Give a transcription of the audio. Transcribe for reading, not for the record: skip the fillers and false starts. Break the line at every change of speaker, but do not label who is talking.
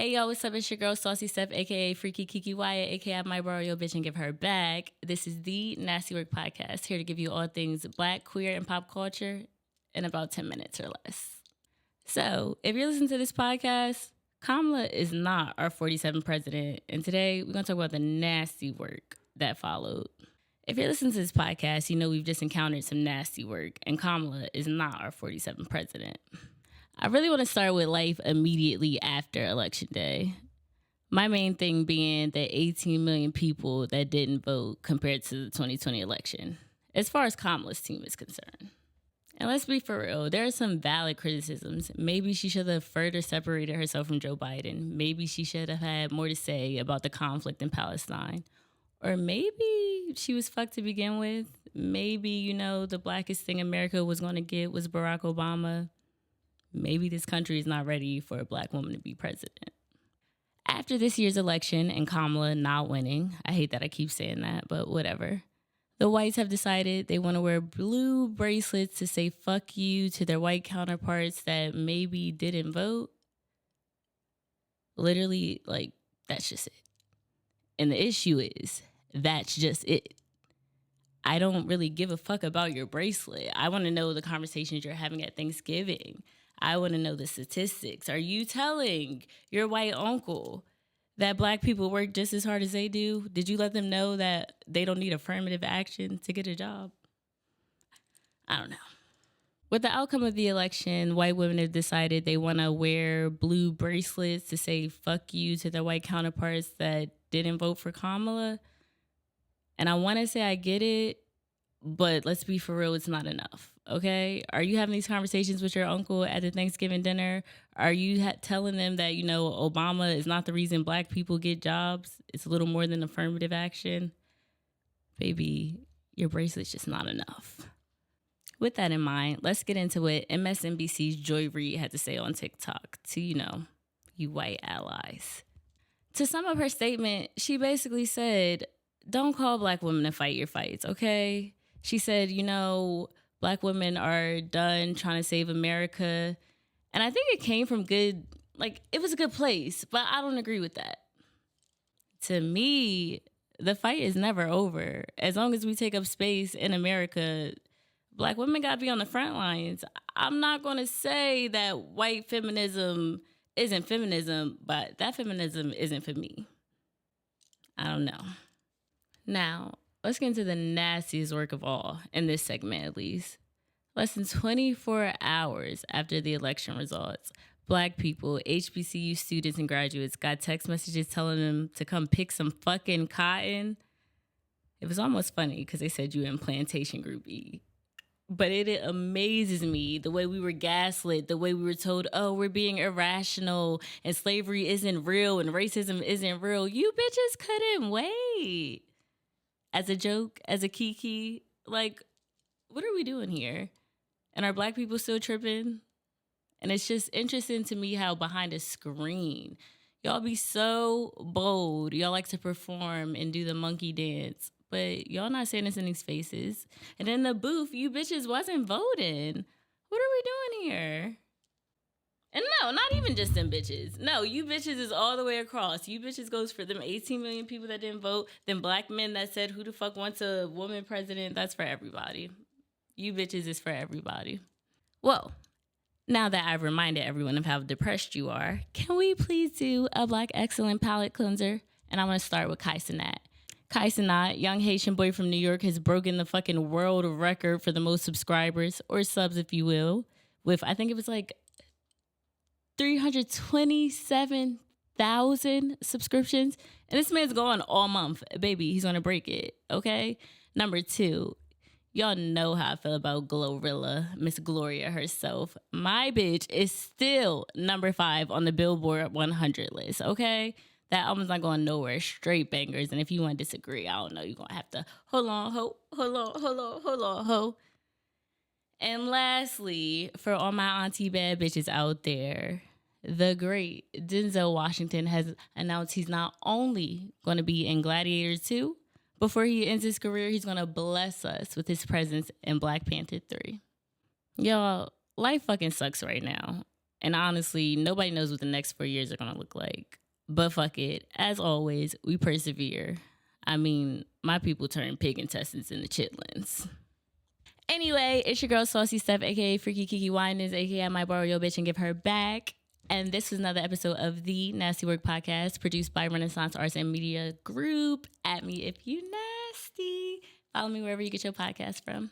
Hey yo, what's up? It's your girl Saucy Steph, aka Freaky Kiki Wyatt, aka I might borrow your bitch and give her back. This is the NSTY WRK podcast, here to give you all things black, queer, and pop culture in about 10 minutes or less. So, if you're listening to this podcast, Kamala is not our 47th president, and today we're gonna talk about the nasty work that followed. If you're listening to this podcast, you know we've just encountered some nasty work, and Kamala is not our 47th president. I really want to start with life immediately after Election Day. My main thing being the 18 million people that didn't vote compared to the 2020 election, as far as Kamala's team is concerned. And let's be for real, there are some valid criticisms. Maybe she should have further separated herself from Joe Biden. Maybe she should have had more to say about the conflict in Palestine. Or maybe she was fucked to begin with. Maybe, the blackest thing America was going to get was Barack Obama. Maybe this country is not ready for a black woman to be president. After this year's election and Kamala not winning, I hate that I keep saying that, but whatever. The whites have decided they want to wear blue bracelets to say fuck you to their white counterparts that maybe didn't vote. Literally, that's just it. And the issue is, that's just it. I don't really give a fuck about your bracelet. I want to know the conversations you're having at Thanksgiving. I want to know the statistics. Are you telling your white uncle that black people work just as hard as they do? Did you let them know that they don't need affirmative action to get a job? I don't know. With the outcome of the election, white women have decided they want to wear blue bracelets to say fuck you to their white counterparts that didn't vote for Kamala. And I want to say I get it, but let's be for real, it's not enough, okay? Are you having these conversations with your uncle at the Thanksgiving dinner? Are you telling them that, Obama is not the reason black people get jobs? It's a little more than affirmative action. Baby, your bracelet's just not enough. With that in mind, let's get into what MSNBC's Joy Reid had to say on TikTok to, you white allies. To sum up her statement, she basically said, don't call black women to fight your fights, okay? She said, black women are done trying to save America. And I think it came from it was a good place, but I don't agree with that. To me, the fight is never over. As long as we take up space in America, black women got to be on the front lines. I'm not going to say that white feminism isn't feminism, but that feminism isn't for me. I don't know. Now, let's get into the nastiest work of all, in this segment at least. Less than 24 hours after the election results, black people, HBCU students and graduates got text messages telling them to come pick some fucking cotton. It was almost funny because they said you in Plantation Group E. But it amazes me the way we were gaslit, the way we were told, oh, we're being irrational and slavery isn't real and racism isn't real. You bitches couldn't wait. As a joke, as a kiki, what are we doing here? And are black people still tripping? And it's just interesting to me how behind a screen, y'all be so bold. Y'all like to perform and do the monkey dance. But y'all not saying this in these faces. And in the booth, you bitches wasn't voting. What are we doing here? And no, not even just them bitches. No, you bitches is all the way across. You bitches goes for them 18 million people that didn't vote. Them black men that said, who the fuck wants a woman president? That's for everybody. You bitches is for everybody. Well, now that I've reminded everyone of how depressed you are, can we please do a Black Excellent palette cleanser? And I'm going to start with Cenat. Cenat, young Haitian boy from New York, has broken the fucking world record for the most subscribers, or subs if you will, with I think it was 327,000 subscriptions. And this man's going all month. Baby, he's going to break it, okay? Number 2, y'all know how I feel about GloRilla, Miss Gloria herself. My bitch is still number 5 on the Billboard 100 list, okay? That album's not going nowhere. Straight bangers. And if you want to disagree, I don't know. You're going to have to hold on, ho. And lastly, for all my auntie bad bitches out there, the great Denzel Washington has announced he's not only going to be in Gladiator 2, before he ends his career, he's going to bless us with his presence in Black Panther 3. Y'all, life fucking sucks right now. And honestly, nobody knows what the next 4 years are going to look like. But fuck it. As always, we persevere. I mean, my people turn pig intestines into chitlins. Anyway, it's your girl Saucy Steph, aka Freaky Kiki Winans, aka I might borrow your bitch and give her back. And this is another episode of the NSTY WRK podcast, produced by Renaissance Arts and Media Group. At me if you nasty. Follow me wherever you get your podcast from.